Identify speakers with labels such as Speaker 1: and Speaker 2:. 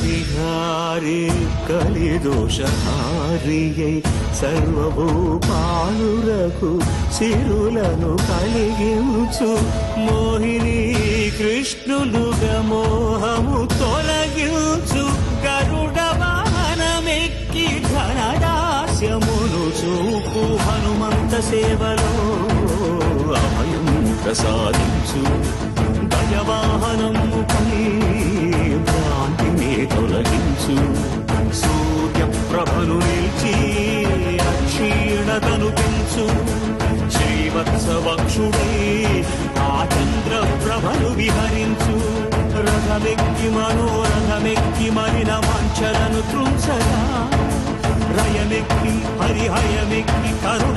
Speaker 1: విహారి కలిదోషహారియై సర్వభూపాలురకు సిరులను కలిగించు మోహిని కృష్ణులుగా మోహము తొలగించు గరుడ వాహనమెక్కి ఘనదాస్యమును చూపు హనుమంత సేవలో అభయం ప్రసాదించు గజవాహనముపై భ్రాంతిని తొలగించు సూర్యప్రభను నిలిచి అక్షీణతను పెంచు శ్రీవత్సవక్షుడై ఆ చంద్రప్రభను విహరించు రథమెక్కి మనోరథమెక్కి మరిన వాంఛలను త్రుంచగా రయమెక్కి హరిహయమెక్కి కరుణ